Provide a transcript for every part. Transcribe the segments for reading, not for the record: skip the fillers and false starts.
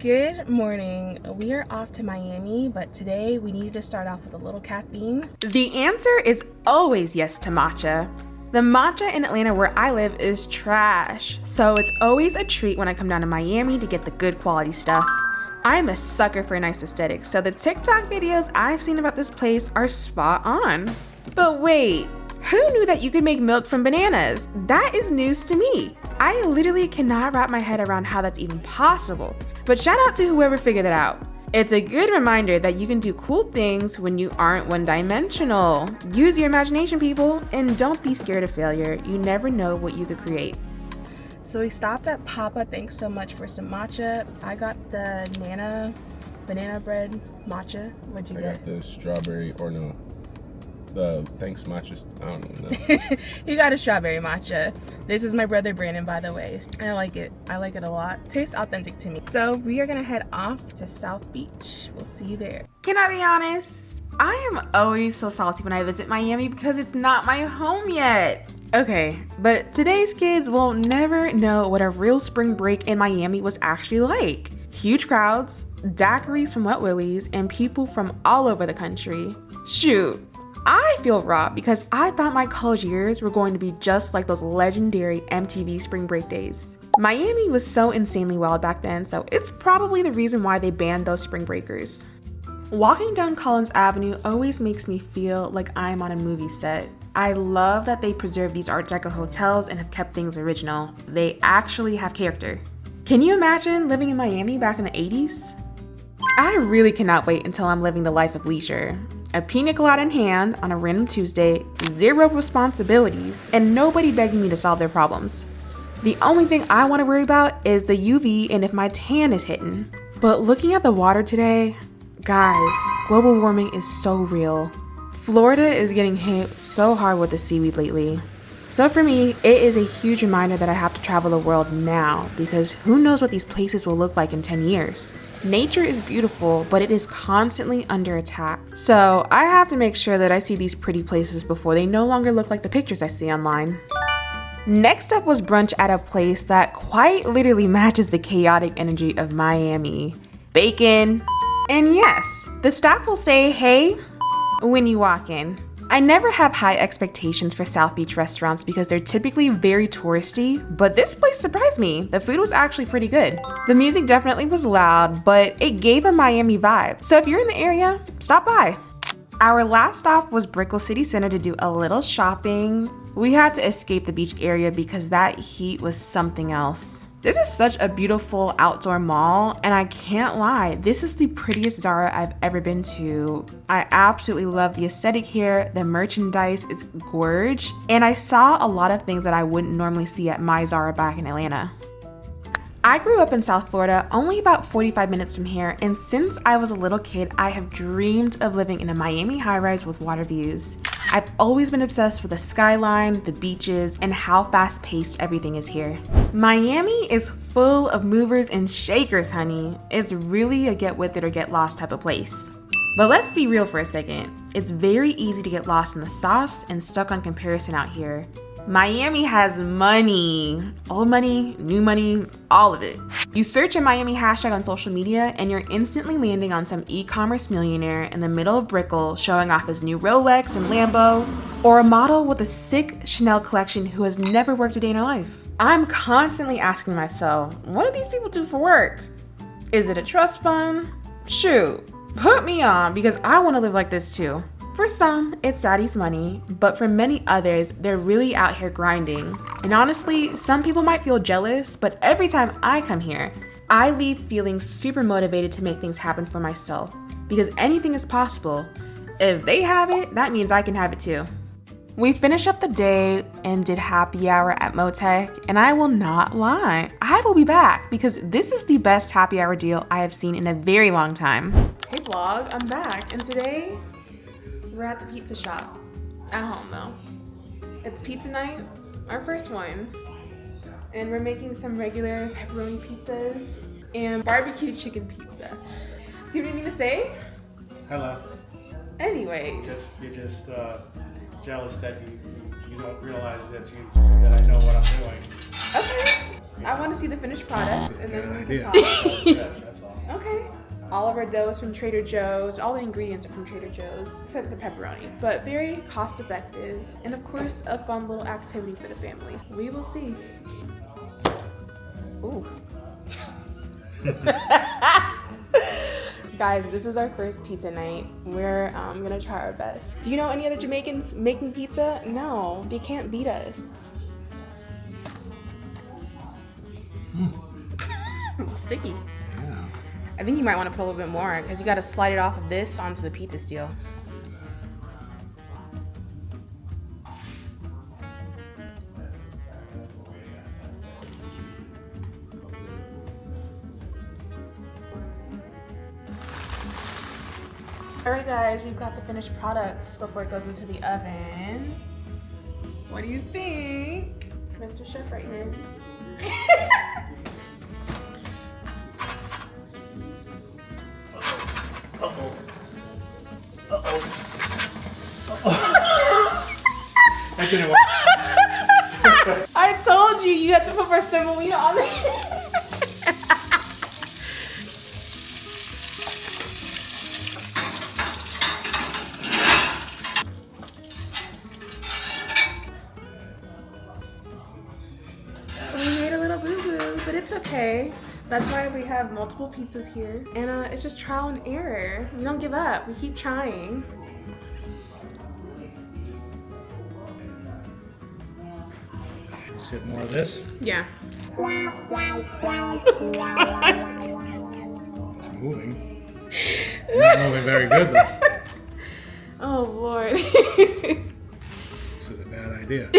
Good morning. We are off to Miami, but today we needed to start off with a little caffeine. The answer is always yes to matcha. The matcha in Atlanta where I live is trash, so it's always a treat when I come down to Miami to get the good quality stuff. I'm a sucker for a nice aesthetic, so the TikTok videos I've seen about this place are spot on. But wait, who knew that you could make milk from bananas? That is news to me. I literally cannot wrap my head around how that's even possible. But shout out to whoever figured that out. It's a good reminder that you can do cool things when you aren't one-dimensional. Use your imagination, people, and don't be scared of failure. You never know what you could create. So we stopped at Papa. Thanks so much for some matcha. I got the banana bread matcha. What'd you get? I got the strawberry, or no, the thanks matcha. I don't know. You got a strawberry matcha. This is my brother Brandon, by the way. I like it. I like it a lot. Tastes authentic to me. So we are gonna head off to South Beach. We'll see you there. Can I be honest? I am always so salty when I visit Miami because it's not my home yet. Okay, but today's kids will never know what a real spring break in Miami was actually like. Huge crowds, daiquiris from Wet Willie's, and people from all over the country. Shoot, I feel raw because I thought my college years were going to be just like those legendary MTV spring break days. Miami was so insanely wild back then, so it's probably the reason why they banned those spring breakers. Walking down Collins Avenue always makes me feel like I'm on a movie set. I love that they preserve these Art Deco hotels and have kept things original. They actually have character. Can you imagine living in Miami back in the 80s? I really cannot wait until I'm living the life of leisure. A pina colada in hand on a random Tuesday, zero responsibilities, and nobody begging me to solve their problems. The only thing I want to worry about is the UV and if my tan is hitting. But looking at the water today, guys, global warming is so real. Florida is getting hit so hard with the seaweed lately. So for me, it is a huge reminder that I have to travel the world now because who knows what these places will look like in 10 years. Nature is beautiful, but it is constantly under attack. So I have to make sure that I see these pretty places before they no longer look like the pictures I see online. Next up was brunch at a place that quite literally matches the chaotic energy of Miami. Bacon. And yes, the staff will say, hey, when you walk in. I never have high expectations for South Beach restaurants because they're typically very touristy, but this place surprised me. The food was actually pretty good. The music definitely was loud, but it gave a Miami vibe. So if you're in the area, stop by. Our last stop was Brickell City Center to do a little shopping. We had to escape the beach area because that heat was something else. This is such a beautiful outdoor mall, and I can't lie, this is the prettiest Zara I've ever been to. I absolutely love the aesthetic here, the merchandise is gorge, and I saw a lot of things that I wouldn't normally see at my Zara back in Atlanta. I grew up in South Florida, only about 45 minutes from here, and since I was a little kid, I have dreamed of living in a Miami high-rise with water views. I've always been obsessed with the skyline, the beaches, and how fast-paced everything is here. Miami is full of movers and shakers, honey. It's really a get with it or get lost type of place. But let's be real for a second. It's very easy to get lost in the sauce and stuck on comparison out here. Miami has money. Old money, new money, all of it. You search a Miami hashtag on social media and you're instantly landing on some e-commerce millionaire in the middle of Brickell showing off his new Rolex and Lambo, or a model with a sick Chanel collection who has never worked a day in her life. I'm constantly asking myself, what do these people do for work? Is it a trust fund? Shoot, put me on because I want to live like this too. For some, it's daddy's money, but for many others, they're really out here grinding. And honestly, some people might feel jealous, but every time I come here, I leave feeling super motivated to make things happen for myself because anything is possible. If they have it, that means I can have it too. We finished up the day and did happy hour at Motek, and I will not lie, I will be back because this is the best happy hour deal I have seen in a very long time. Hey vlog, I'm back, and today, we're at the pizza shop. At home though. It's pizza night, our first one. And we're making some regular pepperoni pizzas and barbecue chicken pizza. Do you have anything to say? Hello. Anyway. You're just jealous that you don't realize that I know what I'm doing. Okay. I want to see the finished product and then we can idea. talk. That's all. Okay. All of our dough is from Trader Joe's. All the ingredients are from Trader Joe's, except the pepperoni. But very cost effective. And of course, a fun little activity for the family. We will see. Ooh. Guys, this is our first pizza night. We're gonna try our best. Do you know any other Jamaicans making pizza? No, they can't beat us. Sticky. Yeah. I think you might want to put a little bit more because you got to slide it off of this onto the pizza steel. Alright guys, we've got the finished product before it goes into the oven. What do you think? Mr. Chef right here. That didn't work. I told you, you have to put more semolina on it. We made a little boo-boo, but it's okay. That's why we have multiple pizzas here. And it's just trial and error. We don't give up, we keep trying. Sip more of this. Yeah. It's moving. Not moving very good though. Oh Lord. This is a bad idea.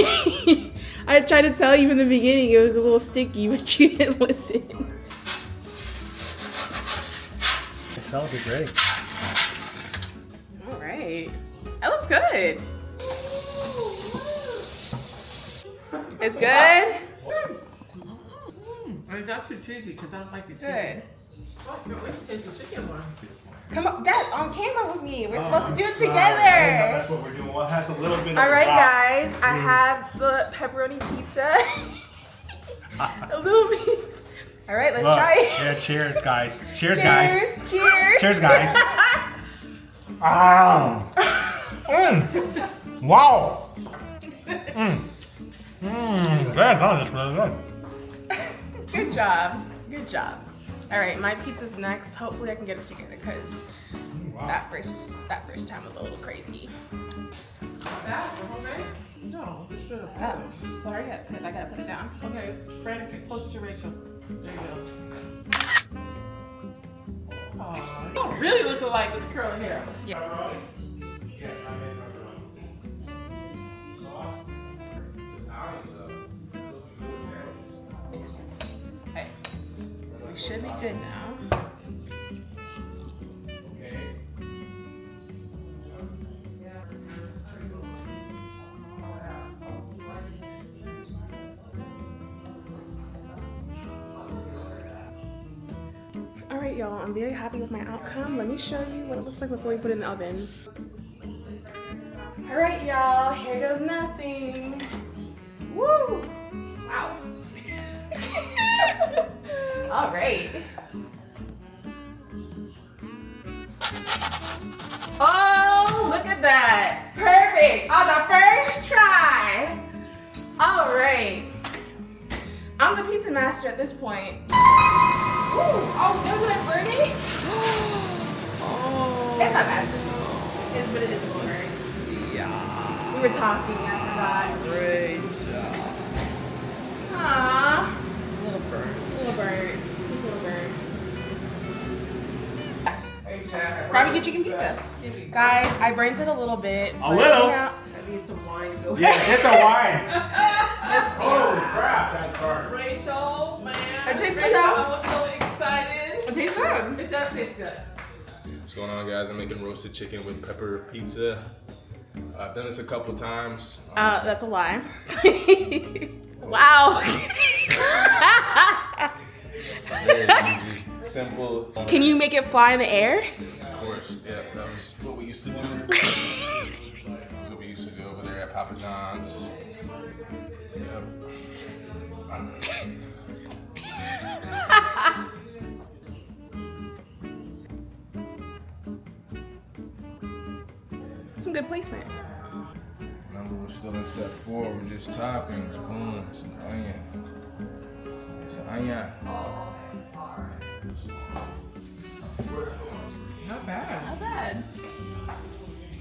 I tried to tell you from the beginning it was a little sticky, but you didn't listen. It's all be great. All right. That looks good. It's good? It's not too cheesy because I don't like it cheesy. Good. Let's taste the chicken one. Come on, Dad, on camera with me. We're supposed to do it I didn't know together. that's what we're doing. Well, it has a little bit of All a right, drop. guys. I have the pepperoni pizza. A little bit. All right, let's Look, try it. yeah, cheers, guys. Cheers, guys. Cheers. Cheers. Cheers, guys. Wow. Mm. Wow. That's really good. Good job. Good job. All right, my pizza's next. Hopefully I can get it together because that first time was a little crazy. That one, okay? No, just do it. Oh, well, hurry up because I gotta put it down. Okay, Brandon, get closer to Rachel. There you go. Oh, you really looks alike with the curly hair. Yes, I made pepperoni. Sauce. Okay, so we should be good now. All right, y'all, I'm very happy with my outcome. Let me show you what it looks like before we put it in the oven. All right, y'all, here goes nothing. Woo! Wow. All right. Oh, look at that. Perfect. On the first try. All right. I'm the pizza master at this point. Ooh, oh, you know what I'm burning? Oh. It's not bad. But it is a little burn. Yeah. We were talking, I forgot. Great job. Aww. A little burn. It's a little burn. It's a little burn. Hey, Chad. It's barbecue chicken pizza. Guys, I burnt it a little bit. A but little? now- I need some wine to go. Yeah, get the wine. Let's see. Holy crap, that's hard. Rachel, man. It tastes good, Rachel, though. I was so excited. It tastes good. It does taste good. What's going on, guys? I'm making roasted chicken with pepper pizza. I've done this a couple times. That's a lie. Wow. It's very easy, simple. Can you make it fly in the air? Of course, yeah. That was what we used to do. What we used to do over there at Papa John's. Yep. some good placement. Remember, we're still in step 4. We're just toppings. Boom. Some onion. Some onion. Not bad. Not bad.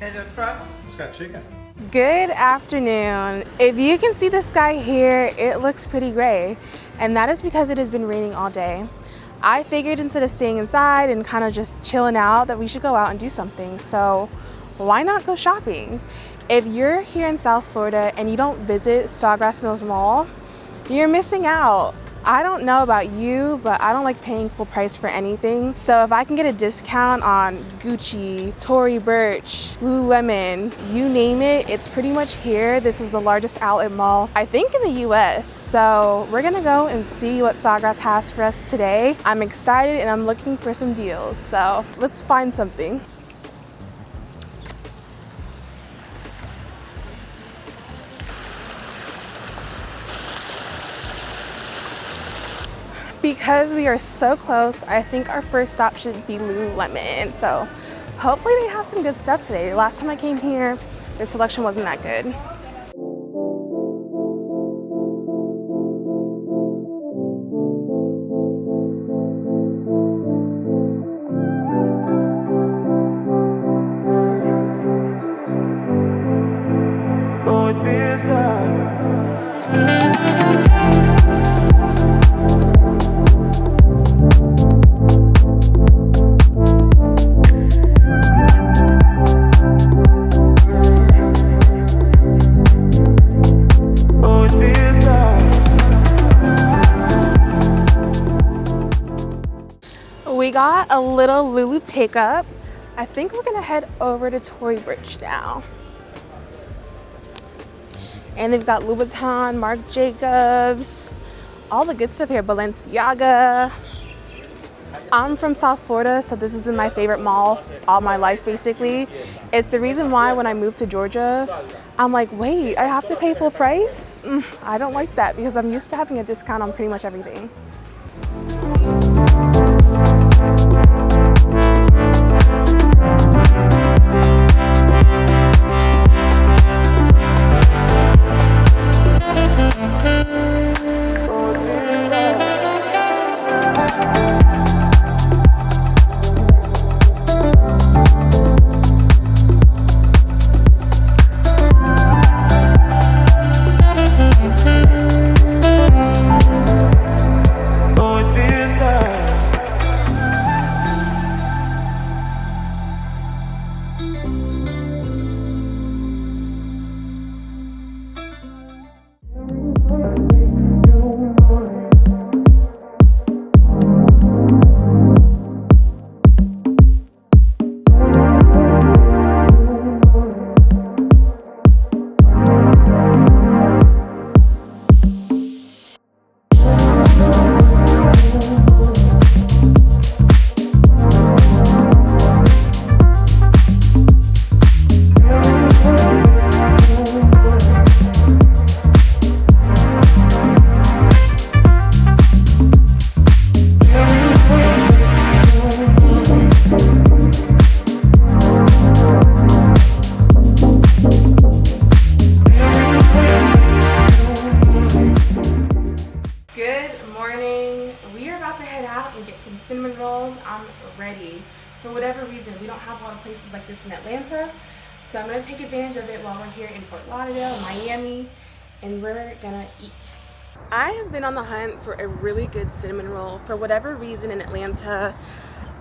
And the crust? It's got chicken. Good afternoon. If you can see the sky here, it looks pretty gray, and that is because it has been raining all day. I figured instead of staying inside and kind of just chilling out that we should go out and do something. So why not go shopping? If you're here in South Florida and you don't visit Sawgrass Mills Mall, you're missing out. I don't know about you, but I don't like paying full price for anything. So if I can get a discount on Gucci, Tory Burch, Lululemon, you name it, it's pretty much here. This is the largest outlet mall, I think, in the US. So we're gonna go and see what Sawgrass has for us today. I'm excited and I'm looking for some deals. So let's find something. Because we are so close, I think our first stop should be Lululemon. So hopefully they have some good stuff today. Last time I came here, their selection wasn't that good. We got a little Lulu pickup. I think we're gonna head over to Tory Burch now. And they've got Louboutin, Marc Jacobs, all the good stuff here, Balenciaga. I'm from South Florida, so this has been my favorite mall all my life, basically. It's the reason why when I moved to Georgia, I'm like, wait, I have to pay full price? I don't like that because I'm used to having a discount on pretty much everything. Cinnamon rolls. I'm ready. For whatever reason, we don't have a lot of places like this in Atlanta, so I'm gonna take advantage of it while we're here in Fort Lauderdale, Miami, and we're gonna eat. I have been on the hunt for a really good cinnamon roll. For whatever reason in Atlanta,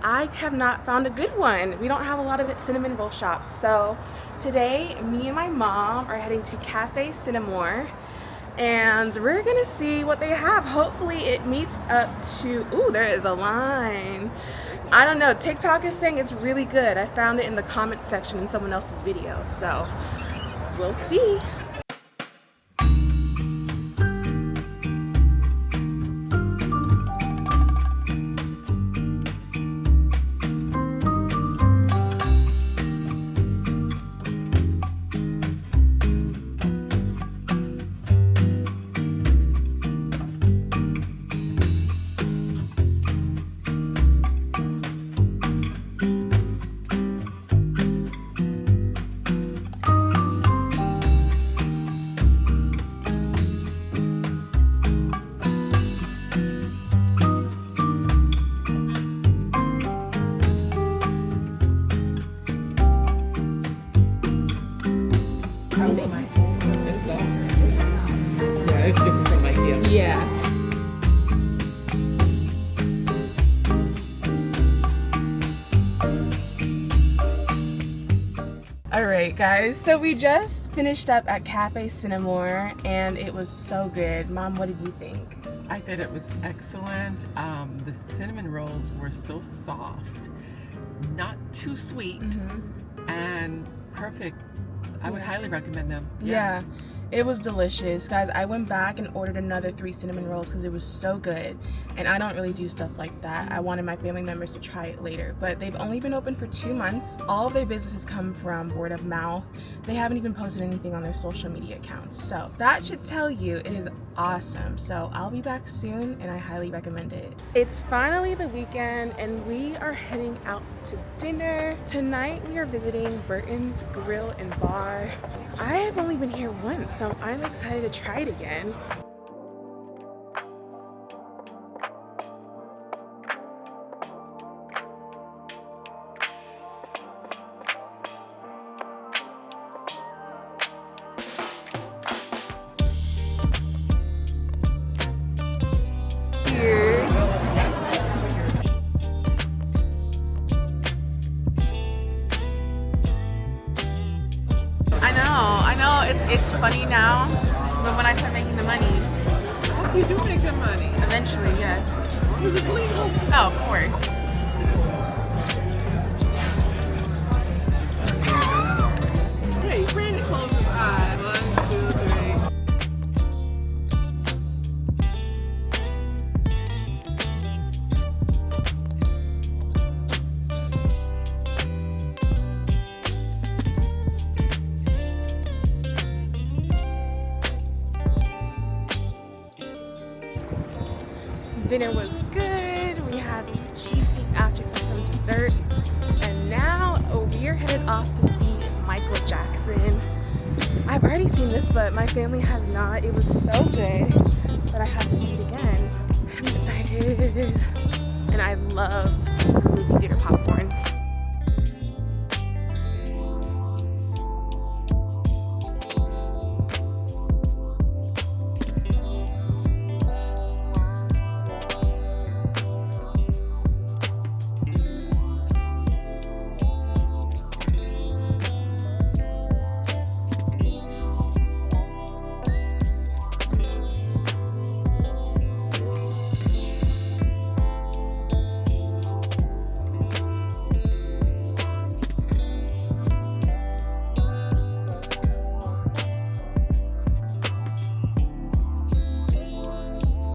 I have not found a good one. We don't have a lot of cinnamon roll shops. So today, me and my mom are heading to Cafe Cinnamore, and we're gonna see what they have. Hopefully it meets up to, ooh, there is a line. I don't know, TikTok is saying it's really good. I found it in the comment section in someone else's video, so we'll see. Alright guys, so we just finished up at Cafe Cinnamore and it was so good. Mom, what did you think? I thought it was excellent. The cinnamon rolls were so soft, not too sweet, and perfect. I would highly recommend them. Yeah, it was delicious. Guys, I went back and ordered another 3 cinnamon rolls because it was so good. And I don't really do stuff like that. I wanted my family members to try it later. But they've only been open for 2 months. All of their business has come from word of mouth. They haven't even posted anything on their social media accounts. So that should tell you it is awesome. So I'll be back soon and I highly recommend it. It's finally the weekend and we are heading out to dinner. Tonight we are visiting Burtons Grill and Bar. I have only been here once, so I'm excited to try it again. I know, it's funny now, but when I start making the money, You do make good money. eventually, yes. Is it legal? Oh, of course. Hey, Brandon close his eyes. 1, 2, 3. Dinner was good. We had some cheesecake after for some dessert. And now we are headed off to see Michael Jackson. I've already seen this, but my family has not. It was so good that I had to see it again. I'm excited. And I love